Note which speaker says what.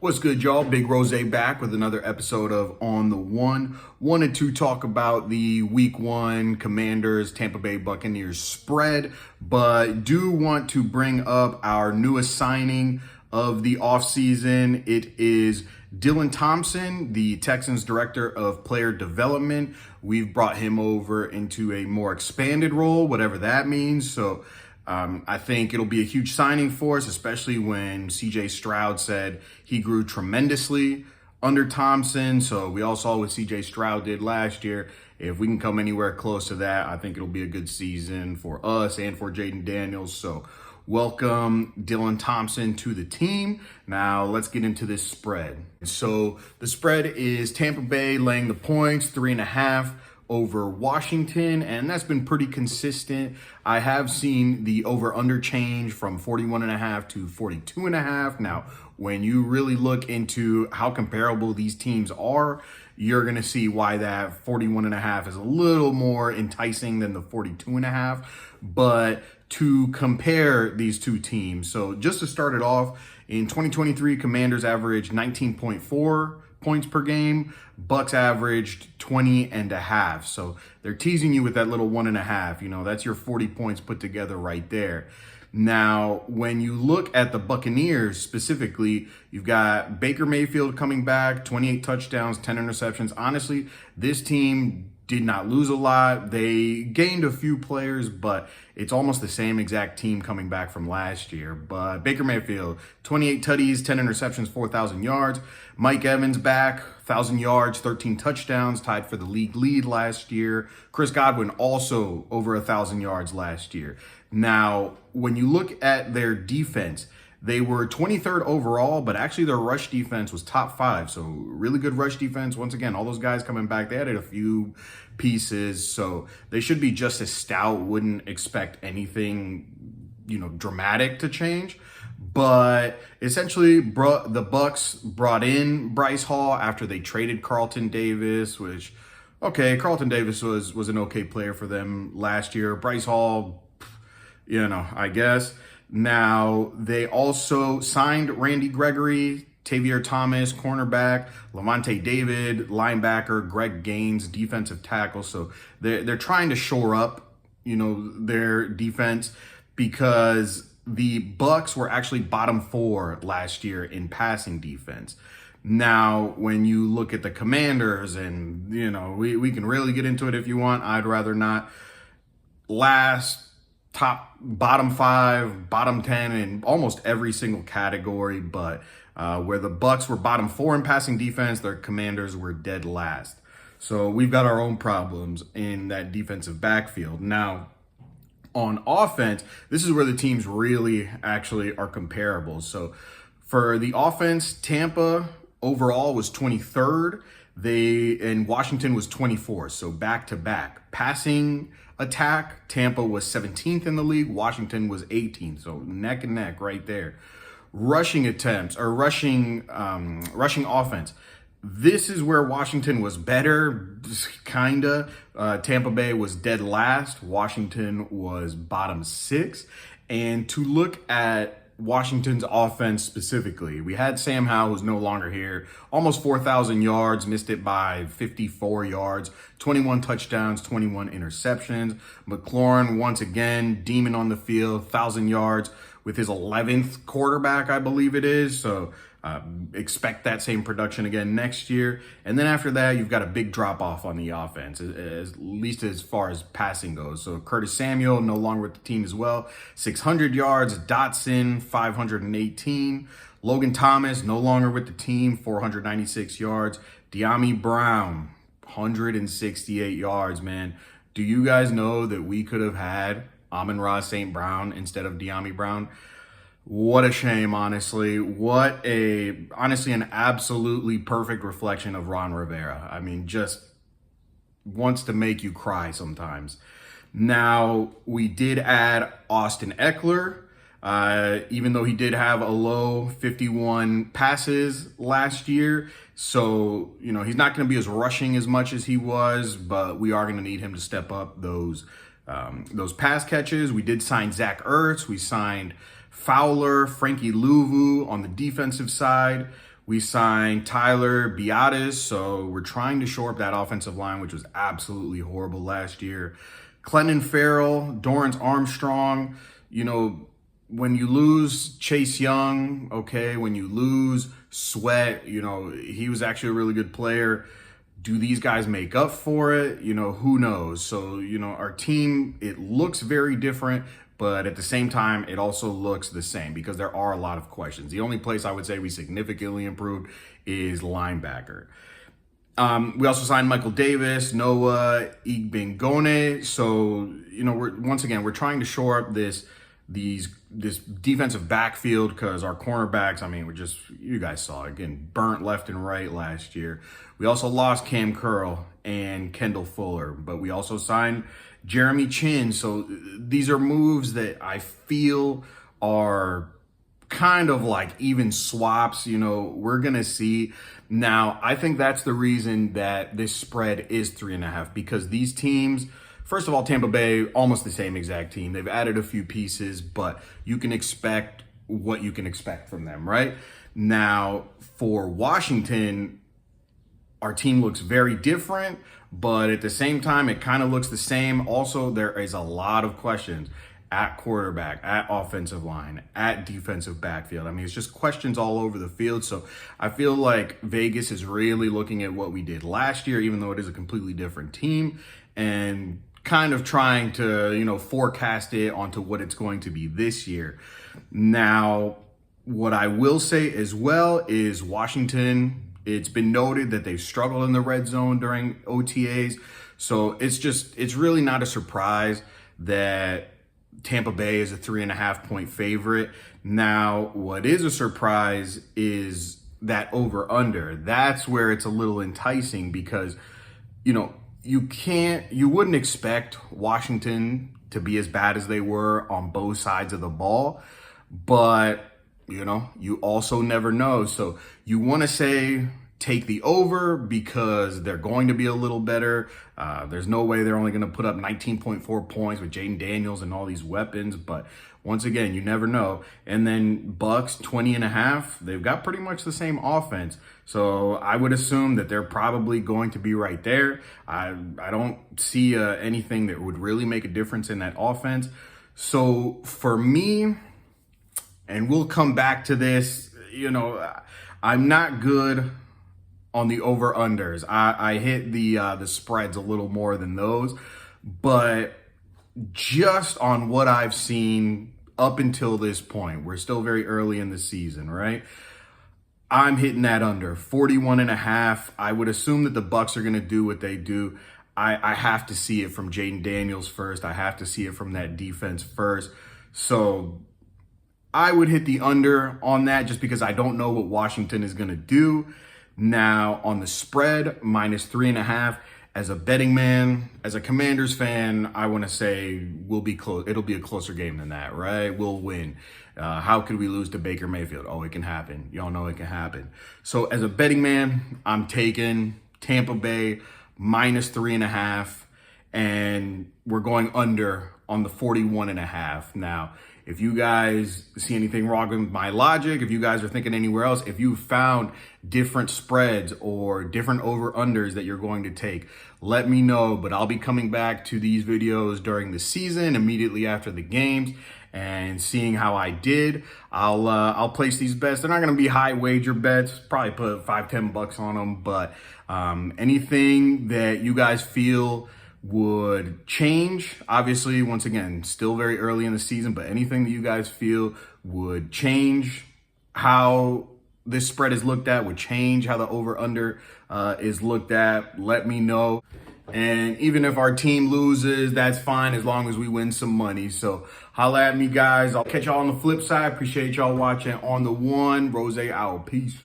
Speaker 1: What's good, y'all? Big Rose back with another episode of On the One. Wanted to talk about the Week 1 Commanders Tampa Bay Buccaneers spread, but do want to bring up our newest signing of the offseason. It is Dylan Thompson, the Texans Director of Player Development. We've brought him over into a more expanded role, whatever that means. So I think it'll be a huge signing for us, especially when CJ Stroud said he grew tremendously under Thompson. So we all saw what CJ Stroud did last year. If we can come anywhere close to that, I think it'll be a good season for us and for Jaden Daniels. So welcome Dylan Thompson to the team. Now let's get into this spread. So the spread is Tampa Bay laying the points, 3.5 over Washington, and that's been pretty consistent. I have seen the over-under change from 41.5 to 42.5. Now, when you really look into how comparable these teams are, you're going to see why that 41.5 is a little more enticing than the 42.5. But to compare these two teams, so just to start it off, in 2023, Commanders averaged 19.4 points per game. Bucs averaged 20.5. So they're teasing you with that little 1.5. You know, that's your 40 points put together right there. Now, when you look at the Buccaneers specifically, you've got Baker Mayfield coming back, 28 touchdowns, 10 interceptions. Honestly, this team did not lose a lot. They gained a few players, but it's almost the same exact team coming back from last year. But Baker Mayfield, 28 tutties, 10 interceptions, 4,000 yards. Mike Evans back, 1,000 yards, 13 touchdowns, tied for the league lead last year. Chris Godwin also over 1,000 yards last year. Now, when you look at their defense, they were 23rd overall, but actually their rush defense was top 5. So really good rush defense. Once again, all those guys coming back, they added a few pieces. So they should be just as stout. Wouldn't expect anything, dramatic to change. But essentially, the Bucs brought in Bryce Hall after they traded Carlton Davis, which, okay, Carlton Davis was an okay player for them last year. Bryce Hall, I guess. Now, they also signed Randy Gregory, Tavier Thomas, cornerback, Levante David, linebacker, Greg Gaines, defensive tackle. So they're trying to shore up, their defense, because the Bucs were actually bottom 4 last year in passing defense. Now, when you look at the Commanders, and, we can really get into it if you want. I'd rather not. Bottom 5, bottom 10 in almost every single category, but where the Bucs were bottom 4 in passing defense, their Commanders were dead last. So we've got our own problems in that defensive backfield. Now, on offense, this is where the teams really actually are comparable. So for the offense, Tampa overall was 23rd. And Washington was 24th. So back to back. Passing attack, Tampa was 17th in the league. Washington was 18th. So neck and neck right there. Rushing attempts or rushing offense. This is where Washington was better, kinda. Tampa Bay was dead last. Washington was bottom 6. And to look at Washington's offense specifically, we had Sam Howell, who's no longer here, almost 4,000 yards, missed it by 54 yards, 21 touchdowns, 21 interceptions. McLaurin, once again, demon on the field, 1,000 yards with his 11th quarterback, I believe it is. So expect that same production again next year. And then after that, you've got a big drop off on the offense, at least as far as passing goes. So Curtis Samuel, no longer with the team as well, 600 yards. Dotson, 518. Logan Thomas, no longer with the team, 496 yards. De'Ami Brown, 168 yards, man. Do you guys know that we could have had Amon-Ra St. Brown instead of De'Ami Brown? What a shame, honestly. Honestly, an absolutely perfect reflection of Ron Rivera. I mean, just wants to make you cry sometimes. Now, we did add Austin Eckler, even though he did have a low 51 passes last year. So, he's not going to be as rushing as much as he was, but we are going to need him to step up those pass catches. We did sign Zach Ertz. We signed Fowler, Frankie Louvu on the defensive side. We signed Tyler Biadasz, so we're trying to shore up that offensive line, which was absolutely horrible last year. Clenton Farrell, Dorrance Armstrong, when you lose Chase Young, okay, when you lose Sweat, he was actually a really good player. Do these guys make up for it? Who knows? So, our team, it looks very different, but at the same time, it also looks the same because there are a lot of questions. The only place I would say we significantly improved is linebacker. We also signed Michael Davis, Noah Igbengone. So, we're trying to shore up this defensive backfield because our cornerbacks, you guys saw it, getting burnt left and right last year. We also lost Cam Curl and Kendall Fuller, but we also signed Jeremy Chin. So these are moves that I feel are kind of like even swaps, we're going to see. Now, I think that's the reason that this spread is 3.5, because these teams, first of all, Tampa Bay, almost the same exact team. They've added a few pieces, but you can expect what you can expect from them, right? Now, for Washington, our team looks very different, but at the same time, it kind of looks the same. Also, there is a lot of questions at quarterback, at offensive line, at defensive backfield. It's just questions all over the field. So I feel like Vegas is really looking at what we did last year, even though it is a completely different team, and kind of trying to, forecast it onto what it's going to be this year. Now, what I will say as well is Washington, it's been noted that they've struggled in the red zone during OTAs. So it's really not a surprise that Tampa Bay is a 3.5 point favorite. Now, what is a surprise is that over under. That's where it's a little enticing because, you wouldn't expect Washington to be as bad as they were on both sides of the ball, but you also never know. So you want to say take the over because they're going to be a little better. There's no way they're only going to put up 19.4 points with Jaden Daniels and all these weapons. But once again, you never know. And then Bucs 20.5, they've got pretty much the same offense. So I would assume that they're probably going to be right there. I don't see anything that would really make a difference in that offense. So for me, and we'll come back to this, I'm not good on the over-unders. I hit the spreads a little more than those, but just on what I've seen up until this point, we're still very early in the season, right? I'm hitting that under 41.5. I would assume that the Bucs are going to do what they do. I have to see it from Jaden Daniels first. I have to see it from that defense first. So I would hit the under on that just because I don't know what Washington is going to do. Now, on the spread, -3.5, as a betting man, as a Commanders fan, I want to say we'll be close. It'll be a closer game than that, right? We'll win. How could we lose to Baker Mayfield? Oh, it can happen. Y'all know it can happen. So as a betting man, I'm taking Tampa Bay -3.5, and we're going under on the 41.5. Now, if you guys see anything wrong with my logic, if you guys are thinking anywhere else, if you found different spreads or different over-unders that you're going to take, let me know. But I'll be coming back to these videos during the season, immediately after the games, and seeing how I did. I'll place these bets. They're not going to be high wager bets. Probably put $5-10 on them. But anything that you guys feel would change, obviously, once again, still very early in the season, but anything that you guys feel would change how this spread is looked at, would change how the over-under is looked at, let me know. And even if our team loses, that's fine as long as we win some money. So holla at me, guys. I'll catch y'all on the flip side. Appreciate y'all watching On the One. Rose out. Peace.